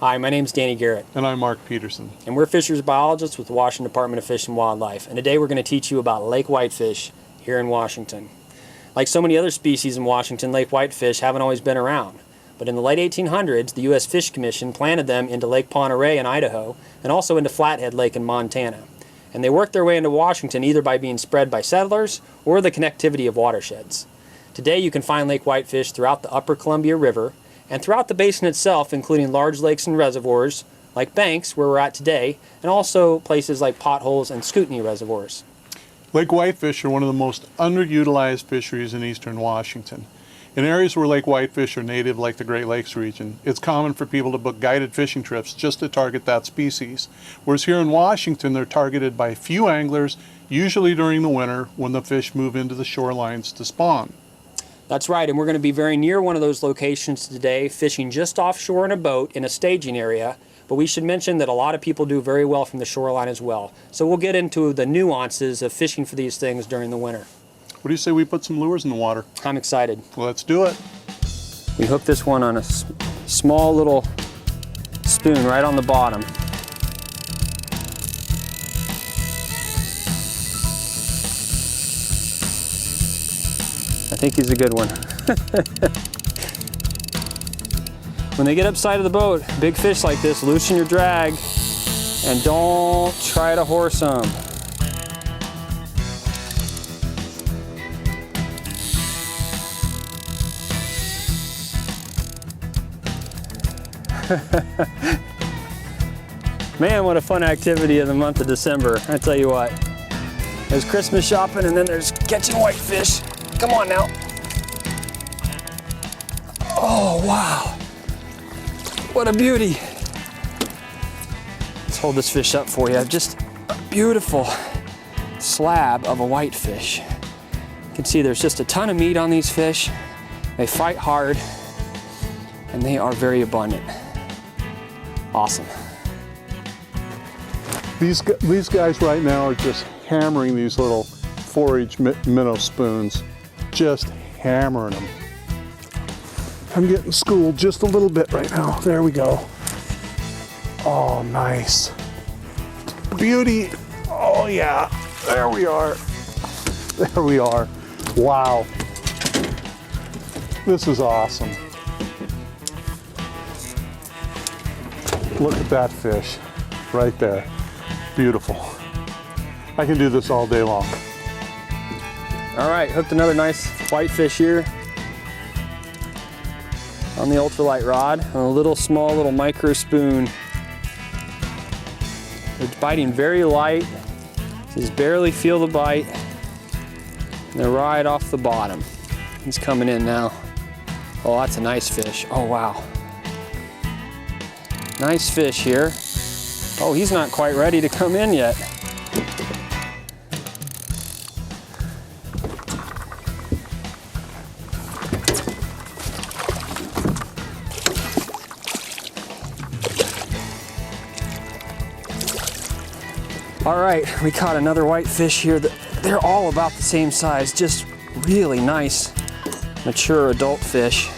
Hi, my name's Danny Garrett. And I'm Mark Peterson. And we're fisheries biologists with the Washington Department of Fish and Wildlife. And today we're going to teach you about lake whitefish here in Washington. Like so many other species in Washington, lake whitefish haven't always been around. But in the late 1800s, the U.S. Fish Commission planted them into Lake Ponderay in Idaho and also into Flathead Lake in Montana. And they worked their way into Washington either by being spread by settlers or the connectivity of watersheds. Today you can find lake whitefish throughout the upper Columbia River and throughout the basin itself, including large lakes and reservoirs like Banks, where we're at today, and also places like Potholes and Scooteney Reservoirs. Lake whitefish are one of the most underutilized fisheries in eastern Washington. In areas where lake whitefish are native, like the Great Lakes region, it's common for people to book guided fishing trips just to target that species. Whereas here in Washington, they're targeted by few anglers, usually during the winter when the fish move into the shorelines to spawn. That's right, and we're going to be very near one of those locations today, fishing just offshore in a boat in a staging area. But we should mention that a lot of people do very well from the shoreline as well. So we'll get into the nuances of fishing for these things during the winter. What do you say we put some lures in the water? I'm excited. Well, let's do it. We hook this one on a small little spoon right on the bottom. I think he's a good one. When they get up side of the boat, big fish like this, loosen your drag and don't try to horse them. Man, what a fun activity in the month of December. I tell you what, there's Christmas shopping and then there's catching whitefish. Come on now. Oh, wow. What a beauty. Let's hold this fish up for you. Just a beautiful slab of a whitefish. You can see there's just a ton of meat on these fish. They fight hard and they are very abundant. Awesome. These guys right now are just hammering these little 4-inch minnow spoons. Just hammering them. I'm getting schooled just a little bit right now. There we go. Oh, nice. Beauty. Oh, yeah. There we are. There we are. Wow. This is awesome. Look at that fish right there. Beautiful. I can do this all day long. All right, hooked another nice whitefish here on the ultralight rod on a little small micro spoon. It's biting very light. Just barely feel the bite. And they're right off the bottom. He's coming in now. Oh, that's a nice fish. Oh, wow. Nice fish here. Oh, he's not quite ready to come in yet. All right, we caught another whitefish here. They're all about the same size, just really nice, mature adult fish.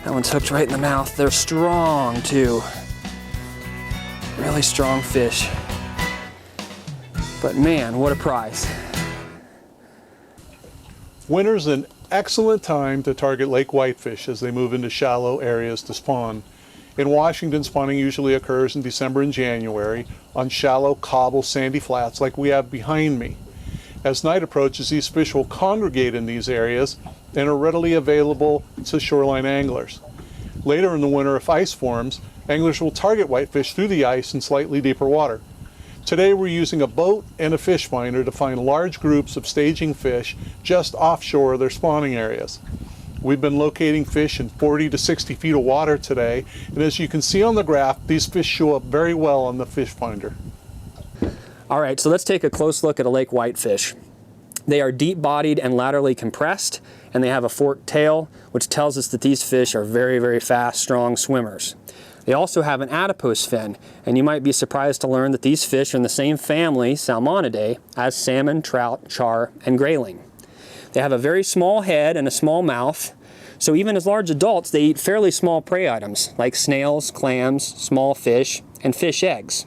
That one's hooked right in the mouth. They're strong too. Really strong fish. But man, what a prize. Winter's an excellent time to target lake whitefish as they move into shallow areas to spawn. In Washington, spawning usually occurs in December and January on shallow cobble sandy flats like we have behind me. As night approaches, these fish will congregate in these areas and are readily available to shoreline anglers. Later in the winter, if ice forms, anglers will target whitefish through the ice in slightly deeper water. Today we're using a boat and a fish finder to find large groups of staging fish just offshore of their spawning areas. We've been locating fish in 40 to 60 feet of water today, and as you can see on the graph, these fish show up very well on the fish finder. All right, so let's take a close look at a lake whitefish. They are deep-bodied and laterally compressed, and they have a forked tail, which tells us that these fish are very, very fast, strong swimmers. They also have an adipose fin, and you might be surprised to learn that these fish are in the same family, Salmonidae, as salmon, trout, char, and grayling. They have a very small head and a small mouth, So even as large adults, they eat fairly small prey items like snails, clams, small fish, and fish eggs.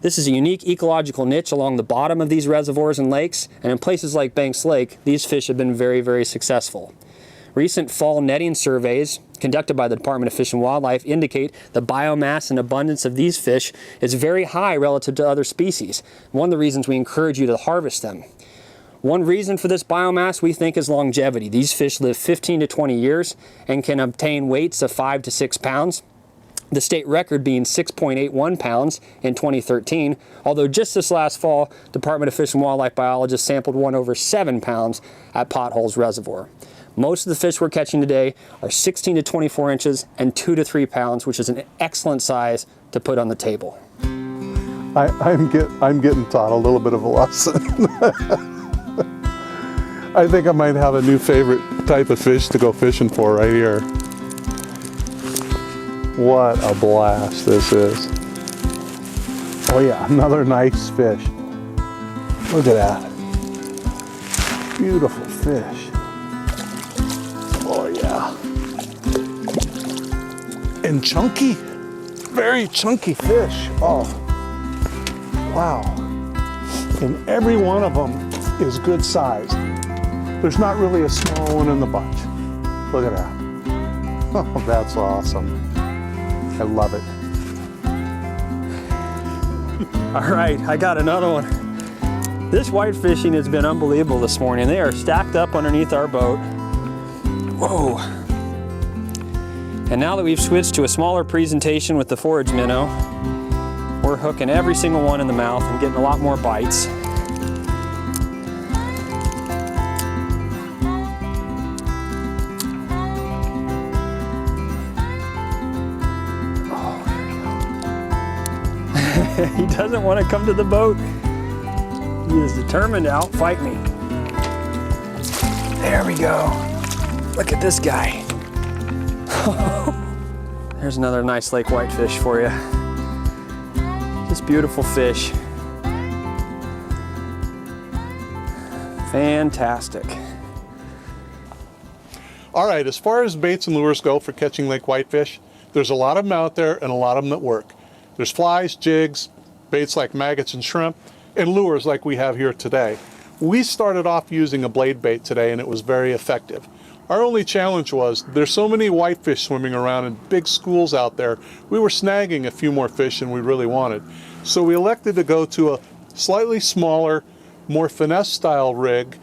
This is a unique ecological niche along the bottom of these reservoirs and lakes, and in places like Banks Lake, these fish have been very, very successful. Recent fall netting surveys conducted by the Department of Fish and Wildlife indicate the biomass and abundance of these fish is very high relative to other species. One of the reasons we encourage you to harvest them. One reason for this biomass we think is longevity. These fish live 15 to 20 years and can obtain weights of 5 to 6 pounds. The state record being 6.81 pounds in 2013, although just this last fall, Department of Fish and Wildlife biologists sampled one over 7 pounds at Potholes Reservoir. Most of the fish we're catching today are 16 to 24 inches and 2 to 3 pounds, which is an excellent size to put on the table. I'm getting taught a little bit of a lesson. I think I might have a new favorite type of fish to go fishing for right here. What a blast this is. Oh yeah, another nice fish. Look at that. Beautiful fish. Oh yeah. And chunky, very chunky fish. Oh, wow. And every one of them is good size. There's not really a small one in the bunch. Look at that. Oh, that's awesome. I love it. All right, I got another one. This white fishing has been unbelievable this morning. They are stacked up underneath our boat. Whoa. And now that we've switched to a smaller presentation with the forage minnow, we're hooking every single one in the mouth and getting a lot more bites. He doesn't want to come to the boat. He is determined to outfight me. There we go. Look at this guy. There's another nice lake whitefish for you. Just beautiful fish. Fantastic. All right, as far as baits and lures go for catching lake whitefish, there's a lot of them out there and a lot of them that work. There's flies, jigs, baits like maggots and shrimp, and lures like we have here today. We started off using a blade bait today and it was very effective. Our only challenge was there's so many whitefish swimming around in big schools out there, we were snagging a few more fish than we really wanted. So we elected to go to a slightly smaller, more finesse style rig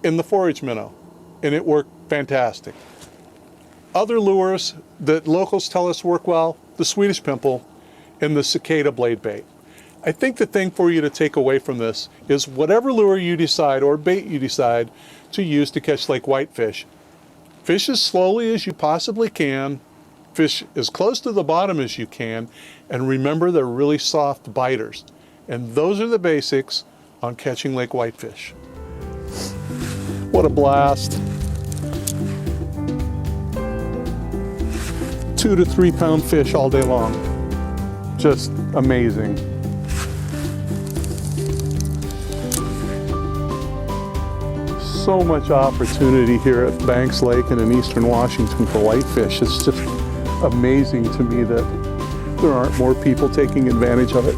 in the forage minnow, and it worked fantastic. Other lures that locals tell us work well, the Swedish pimple and the cicada blade bait. I think the thing for you to take away from this is whatever lure you decide or bait you decide to use to catch lake whitefish, fish as slowly as you possibly can, fish as close to the bottom as you can, and remember they're really soft biters. And those are the basics on catching lake whitefish. What a blast. 2 to 3 pound fish all day long. Just amazing. So much opportunity here at Banks Lake and in eastern Washington for whitefish. It's just amazing to me that there aren't more people taking advantage of it.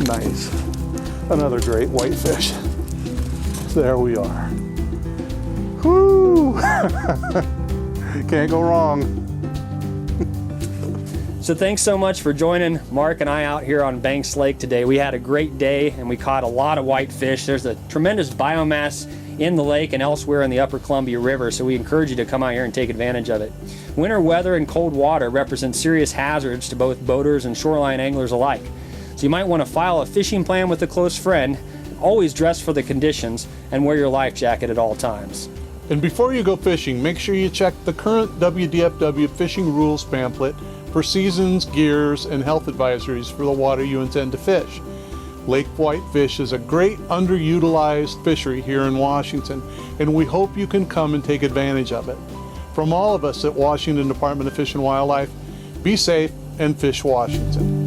Nice. Another great whitefish. There we are. Woo! Can't go wrong. So thanks so much for joining Mark and I out here on Banks Lake today. We had a great day and we caught a lot of whitefish. There's a tremendous biomass in the lake and elsewhere in the upper Columbia River, so we encourage you to come out here and take advantage of it. Winter weather and cold water represent serious hazards to both boaters and shoreline anglers alike. So you might want to file a fishing plan with a close friend, always dress for the conditions, and wear your life jacket at all times. And before you go fishing, make sure you check the current WDFW fishing rules pamphlet for seasons, gears, and health advisories for the water you intend to fish. Lake Whitefish is a great underutilized fishery here in Washington, and we hope you can come and take advantage of it. From all of us at Washington Department of Fish and Wildlife, be safe and fish Washington.